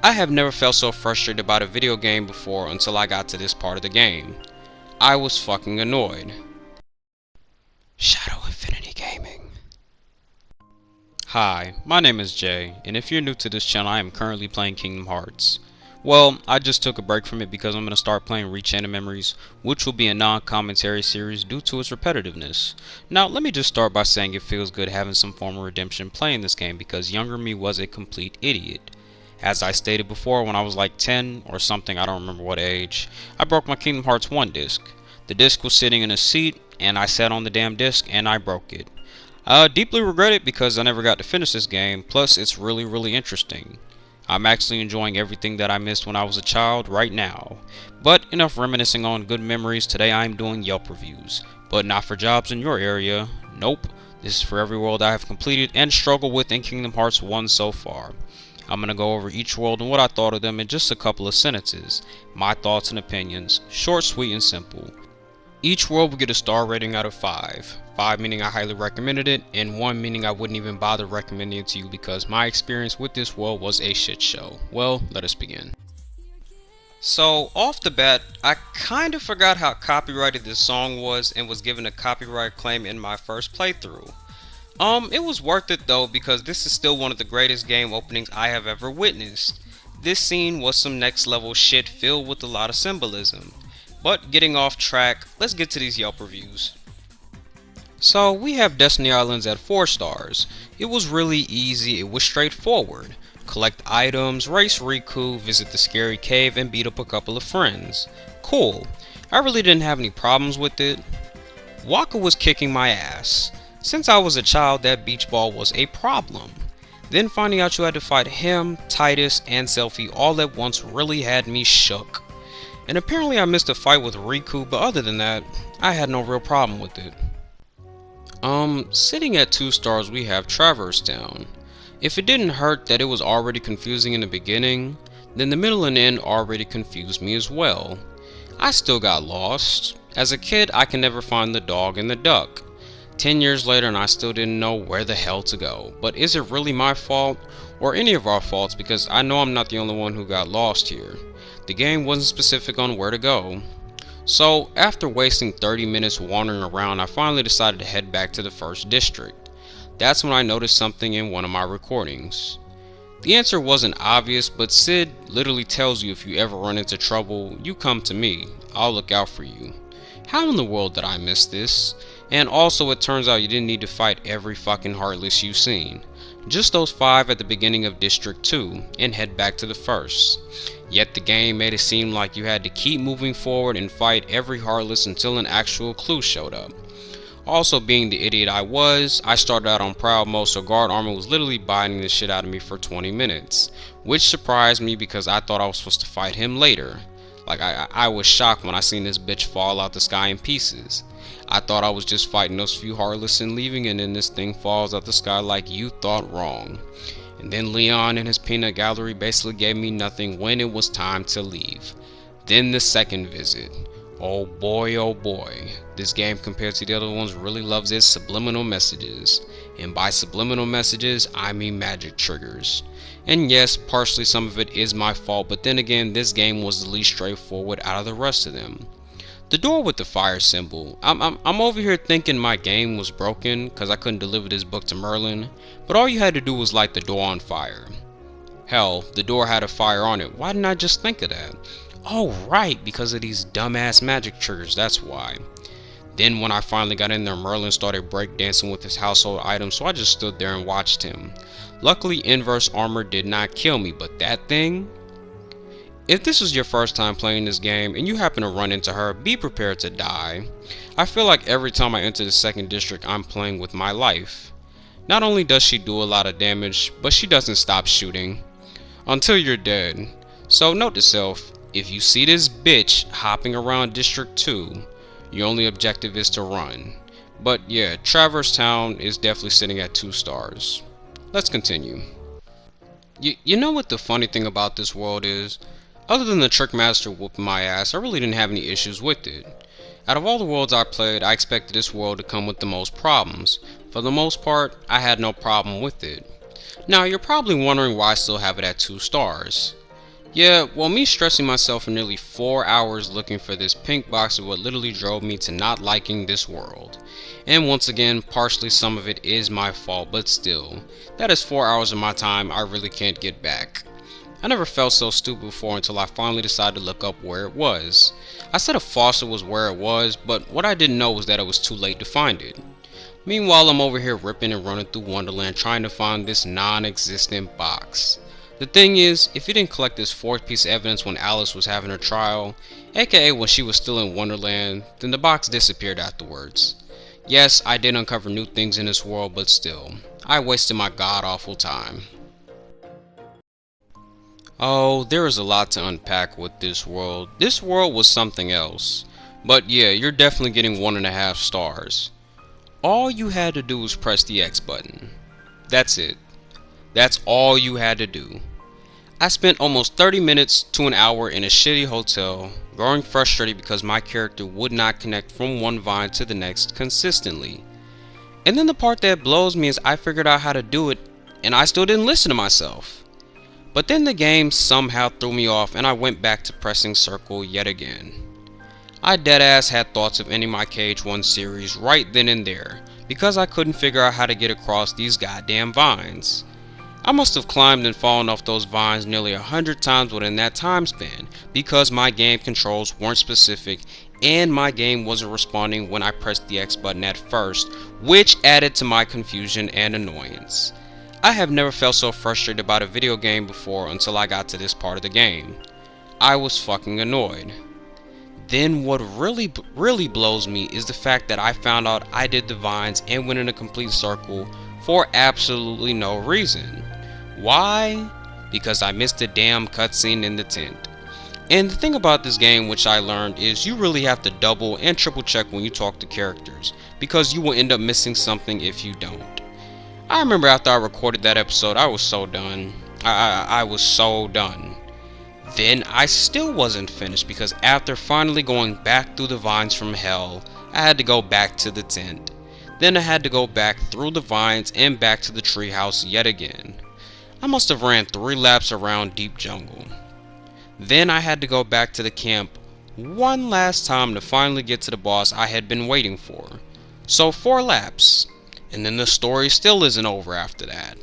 I have never felt so frustrated about a video game before until I got to this part of the game. I was fucking annoyed. Shadow Infinity Gaming. Hi, my name is Jay, and if you're new to this channel, I am currently playing Kingdom Hearts. Well, I just took a break from it because I'm going to start playing Rechain of Memories, which will be a non-commentary series due to its repetitiveness. Now, let me just start by saying it feels good having some form of redemption playing this game because younger me was a complete idiot. As I stated before, when I was like 10 or something, I don't remember what age, I broke my Kingdom Hearts 1 disc. The disc was sitting in a seat, and I sat on the damn disc, and I broke it. I deeply regret it because I never got to finish this game, plus it's really interesting. I'm actually enjoying everything that I missed when I was a child right now. But enough reminiscing on good memories. Today I'm doing Yelp reviews, but not for jobs in your area. Nope, this is for every world I have completed and struggled with in Kingdom Hearts 1 so far. I'm going to go over each world and what I thought of them in just a couple of sentences. My thoughts and opinions, short, sweet, and simple. Each world will get a star rating out of 5. 5 meaning I highly recommended it, and 1 meaning I wouldn't even bother recommending it to you because my experience with this world was a shit show. Well, let us begin. So, off the bat, I kinda forgot how copyrighted this song was and was given a copyright claim in my first playthrough. It was worth it though because this is still one of the greatest game openings I have ever witnessed. This scene was some next level shit filled with a lot of symbolism. But getting off track, let's get to these Yelp reviews. So we have Destiny Islands at 4 stars. It was really easy, it was straightforward. Collect items, race Riku, visit the scary cave, and beat up a couple of friends. Cool. I really didn't have any problems with it. Waka was kicking my ass. Since I was a child, that beach ball was a problem. Then finding out you had to fight him, Titus, and Selphie all at once really had me shook. And apparently I missed a fight with Riku, but other than that, I had no real problem with it. Sitting at 2 stars we have Traverse Town. If it didn't hurt that it was already confusing in the beginning, then the middle and end already confused me as well. I still got lost. As a kid, I can never find the dog and the duck. 10 years later and I still didn't know where the hell to go. But is it really my fault, or any of our faults, because I know I'm not the only one who got lost here. The game wasn't specific on where to go. So, after wasting 30 minutes wandering around, I finally decided to head back to the first district. That's when I noticed something in one of my recordings. The answer wasn't obvious, but Sid literally tells you if you ever run into trouble, you come to me, I'll look out for you. How in the world did I miss this? And also it turns out you didn't need to fight every fucking Heartless you've seen. Just those 5 at the beginning of District 2 and head back to the first. Yet the game made it seem like you had to keep moving forward and fight every Heartless until an actual clue showed up. Also, being the idiot I was, I started out on Proud Mode, so Guard Armor was literally biting the shit out of me for 20 minutes. Which surprised me because I thought I was supposed to fight him later. Like I was shocked when I seen this bitch fall out the sky in pieces. I thought I was just fighting those few Heartless and leaving, and then this thing falls out the sky like you thought wrong. And then Leon and his peanut gallery basically gave me nothing when it was time to leave. Then the second visit. Oh boy, this game compared to the other ones really loves its subliminal messages. And by subliminal messages, I mean magic triggers. And yes, partially some of it is my fault, but then again, this game was the least straightforward out of the rest of them. The door with the fire symbol. I'm over here thinking my game was broken because I couldn't deliver this book to Merlin, but all you had to do was light the door on fire. Hell, the door had a fire on it. Why didn't I just think of that? Oh right, because of these dumbass magic triggers, that's why. Then when I finally got in there, Merlin started breakdancing with his household items, so I just stood there and watched him. Luckily, inverse armor did not kill me, but that thing? If this is your first time playing this game and you happen to run into her, be prepared to die. I feel like every time I enter the second district, I'm playing with my life. Not only does she do a lot of damage, but she doesn't stop shooting until you're dead. So note to self, if you see this bitch hopping around District 2, your only objective is to run. But yeah, Traverse Town is definitely sitting at 2 stars. Let's continue. You know what the funny thing about this world is? Other than the Trickmaster whooping my ass, I really didn't have any issues with it. Out of all the worlds I played, I expected this world to come with the most problems. For the most part, I had no problem with it. Now, you're probably wondering why I still have it at 2 stars. Yeah, well, me stressing myself for nearly 4 hours looking for this pink box is what literally drove me to not liking this world. And once again, partially some of it is my fault, but still, that is 4 hours of my time I really can't get back. I never felt so stupid before until I finally decided to look up where it was. I said a faucet was where it was, but what I didn't know was that it was too late to find it. Meanwhile, I'm over here ripping and running through Wonderland trying to find this non-existent box. The thing is, if you didn't collect this fourth piece of evidence when Alice was having her trial, aka when she was still in Wonderland, then the box disappeared afterwards. Yes, I did uncover new things in this world, but still, I wasted my god-awful time. Oh, there is a lot to unpack with this world. This world was something else. But yeah, you're definitely getting 1.5 stars. All you had to do was press the X button. That's it. That's all you had to do. I spent almost 30 minutes to an hour in a shitty hotel, growing frustrated because my character would not connect from one vine to the next consistently. And then the part that blows me is I figured out how to do it, and I still didn't listen to myself. But then the game somehow threw me off and I went back to pressing circle yet again. I deadass had thoughts of ending my KH1 series right then and there, because I couldn't figure out how to get across these goddamn vines. I must have climbed and fallen off those vines nearly 100 times within that time span, because my game controls weren't specific and my game wasn't responding when I pressed the X button at first, which added to my confusion and annoyance. I have never felt so frustrated about a video game before until I got to this part of the game. I was fucking annoyed. Then what really blows me is the fact that I found out I did the vines and went in a complete circle for absolutely no reason. Why? Because I missed the damn cutscene in the tent. And the thing about this game which I learned is you really have to double and triple check when you talk to characters, because you will end up missing something if you don't. I remember after I recorded that episode I was so done. I was so done. Then I still wasn't finished because after finally going back through the vines from hell, I had to go back to the tent. Then I had to go back through the vines and back to the treehouse yet again. I must have ran 3 laps around deep jungle. Then I had to go back to the camp one last time to finally get to the boss I had been waiting for. So 4 laps. And then the story still isn't over after that.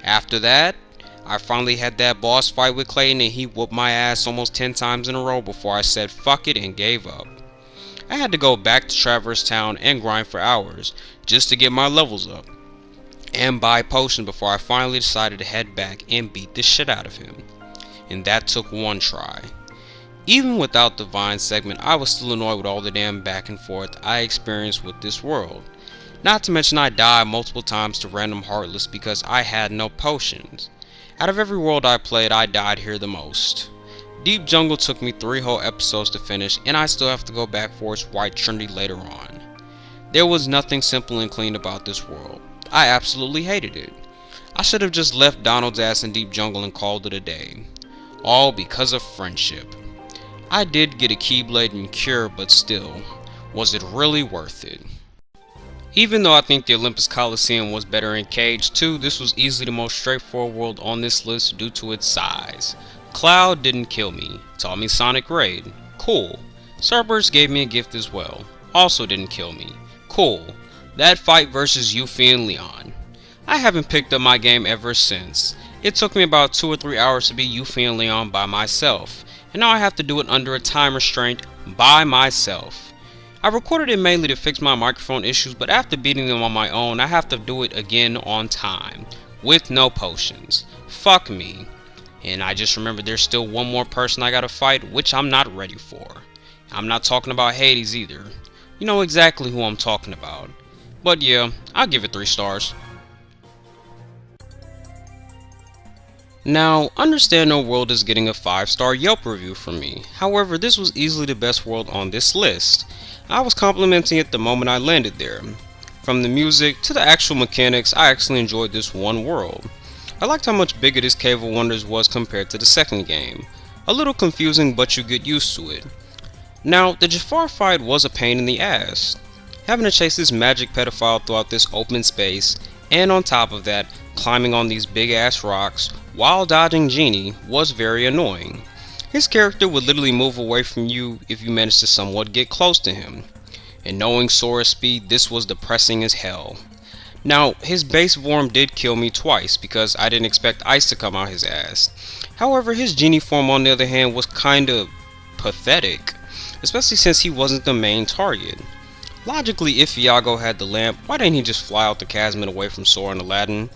After that, I finally had that boss fight with Clayton and he whooped my ass almost 10 times in a row before I said fuck it and gave up. I had to go back to Traverse Town and grind for hours just to get my levels up and buy potions before I finally decided to head back and beat the shit out of him. And that took 1 try. Even without the Vine segment, I was still annoyed with all the damn back and forth I experienced with this world. Not to mention I died multiple times to random Heartless because I had no potions. Out of every world I played, I died here the most. Deep Jungle took me 3 whole episodes to finish, and I still have to go back for its White Trinity later on. There was nothing simple and clean about this world. I absolutely hated it. I should have just left Donald's ass in Deep Jungle and called it a day. All because of friendship. I did get a Keyblade and Cure, but still, was it really worth it? Even though I think the Olympus Coliseum was better in KH2, this was easily the most straightforward world on this list due to its size. Cloud didn't kill me, taught me Sonic Raid. Cool. Cerberus gave me a gift as well. Also didn't kill me. Cool. That fight versus Yuffie and Leon. I haven't picked up my game ever since. It took me about 2 or 3 hours to beat Yuffie and Leon by myself, and now I have to do it under a time restraint by myself. I recorded it mainly to fix my microphone issues, but after beating them on my own, I have to do it again on time, with no potions. Fuck me. And I just remembered there's still one more person I gotta fight, which I'm not ready for. I'm not talking about Hades either. You know exactly who I'm talking about. But yeah, I'll give it 3 stars. Now, understand no world is getting a 5-star Yelp review from me. However, this was easily the best world on this list. I was complimenting it the moment I landed there. From the music to the actual mechanics, I actually enjoyed this one world. I liked how much bigger this Cave of Wonders was compared to the second game. A little confusing, but you get used to it. Now, the Jafar fight was a pain in the ass. Having to chase this magic pedophile throughout this open space, and on top of that, climbing on these big ass rocks, while dodging Genie was very annoying. His character would literally move away from you if you managed to somewhat get close to him. And knowing Sora's speed, this was depressing as hell. Now, his base form did kill me twice because I didn't expect ice to come out his ass. However, his Genie form on the other hand was kinda pathetic, especially since he wasn't the main target. Logically, if Iago had the lamp, why didn't he just fly out the chasm and away from Sora and Aladdin?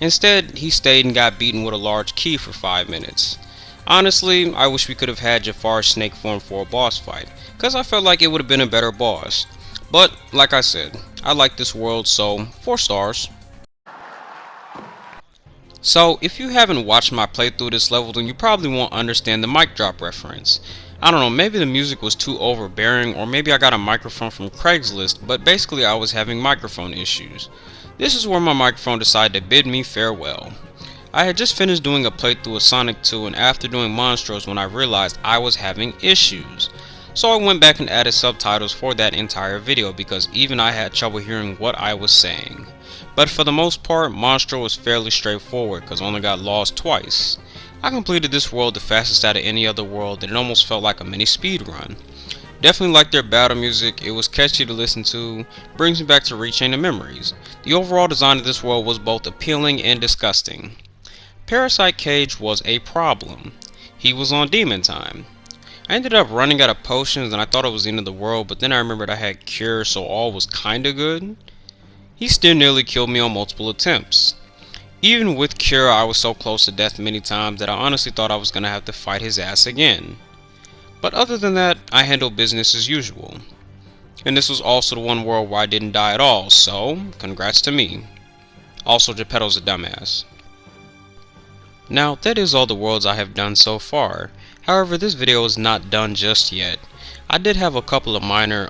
Instead, he stayed and got beaten with a large key for 5 minutes. Honestly, I wish we could have had Jafar's snake form for a boss fight, cause I felt like it would have been a better boss. But, like I said, I like this world, so 4 stars. So, if you haven't watched my playthrough of this level, then you probably won't understand the mic drop reference. I don't know, maybe the music was too overbearing, or maybe I got a microphone from Craigslist, but basically I was having microphone issues. This is where my microphone decided to bid me farewell. I had just finished doing a playthrough of Sonic 2, and after doing Monstros when I realized I was having issues. So I went back and added subtitles for that entire video because even I had trouble hearing what I was saying. But for the most part, Monstro was fairly straightforward because I only got lost twice. I completed this world the fastest out of any other world and it almost felt like a mini speed run. Definitely liked their battle music, it was catchy to listen to, brings me back to Rechain of Memories. The overall design of this world was both appealing and disgusting. Parasite Cage was a problem. He was on demon time. I ended up running out of potions and I thought it was the end of the world, but then I remembered I had Cure, so all was kinda good. He still nearly killed me on multiple attempts. Even with Cure, I was so close to death many times that I honestly thought I was gonna have to fight his ass again. But other than that, I handled business as usual. And this was also the one world where I didn't die at all, so congrats to me. Also, Geppetto's a dumbass. Now, that is all the worlds I have done so far. However, this video is not done just yet. I did have a couple of minor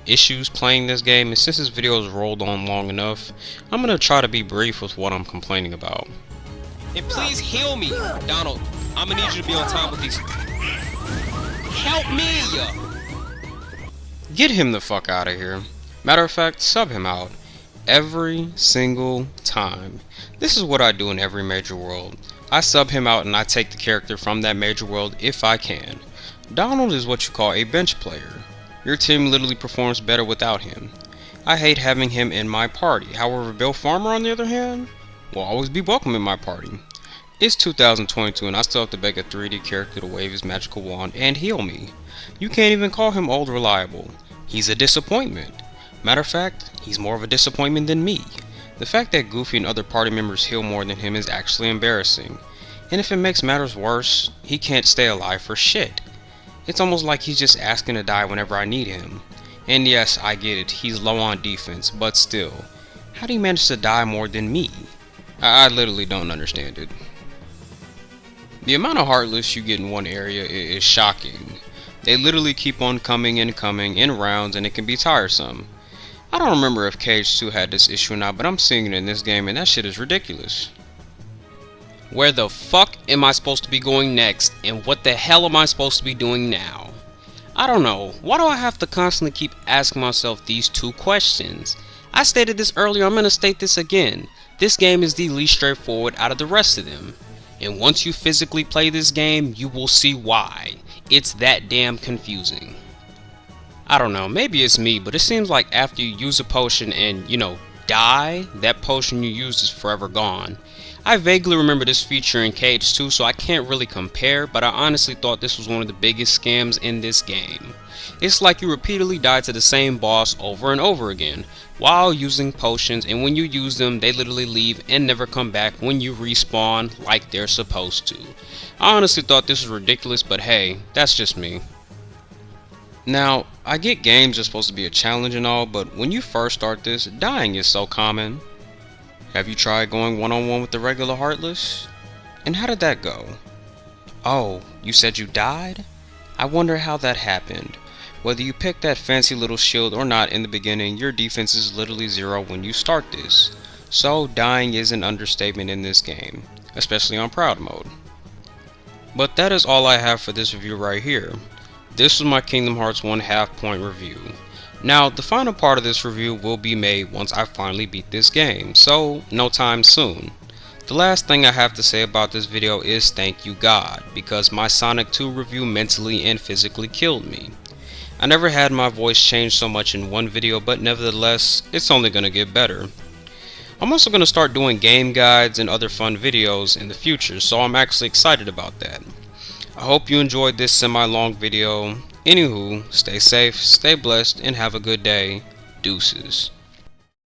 issues playing this game, and since this video has rolled on long enough, I'm gonna try to be brief with what I'm complaining about. And please heal me, Donald. I'm gonna need you to be on time with these. Help me! Get him the fuck out of here. Matter of fact, sub him out. Every single time. This is what I do in every major world. I sub him out and I take the character from that major world if I can. Donald is what you call a bench player. Your team literally performs better without him. I hate having him in my party. However, Bill Farmer on the other hand will always be welcome in my party. It's 2022 and I still have to beg a 3D character to wave his magical wand and heal me. You can't even call him old reliable. He's a disappointment. Matter of fact, he's more of a disappointment than me. The fact that Goofy and other party members heal more than him is actually embarrassing. And if it makes matters worse, he can't stay alive for shit. It's almost like he's just asking to die whenever I need him. And yes, I get it, he's low on defense, but still, how do you manage to die more than me? I literally don't understand it. The amount of Heartless you get in one area is shocking. They literally keep on coming and coming in rounds and it can be tiresome. I don't remember if Cage 2 had this issue or not, but I'm seeing it in this game and that shit is ridiculous. Where the fuck am I supposed to be going next, and what the hell am I supposed to be doing now? I don't know, why do I have to constantly keep asking myself these two questions? I stated this earlier, I'm gonna state this again. This game is the least straightforward out of the rest of them. And once you physically play this game, you will see why. It's that damn confusing. I don't know, maybe it's me, but it seems like after you use a potion and, die, that potion you used is forever gone. I vaguely remember this feature in Cage 2, so I can't really compare, but I honestly thought this was one of the biggest scams in this game. It's like you repeatedly die to the same boss over and over again, while using potions, and when you use them, they literally leave and never come back when you respawn like they're supposed to. I honestly thought this was ridiculous, but hey, that's just me. Now, I get games are supposed to be a challenge and all, but when you first start this, dying is so common. Have you tried going one-on-one with the regular Heartless? And how did that go? Oh, you said you died? I wonder how that happened. Whether you pick that fancy little shield or not in the beginning, your defense is literally 0 when you start this. So, dying is an understatement in this game, especially on Proud Mode. But that is all I have for this review right here. This was my Kingdom Hearts 1 Halfpoint review. Now, the final part of this review will be made once I finally beat this game, so no time soon. The last thing I have to say about this video is thank you God, because my Sonic 2 review mentally and physically killed me. I never had my voice change so much in one video, but nevertheless, it's only gonna get better. I'm also gonna start doing game guides and other fun videos in the future, so I'm actually excited about that. I hope you enjoyed this semi-long video. Anywho, stay safe, stay blessed, and have a good day. Deuces.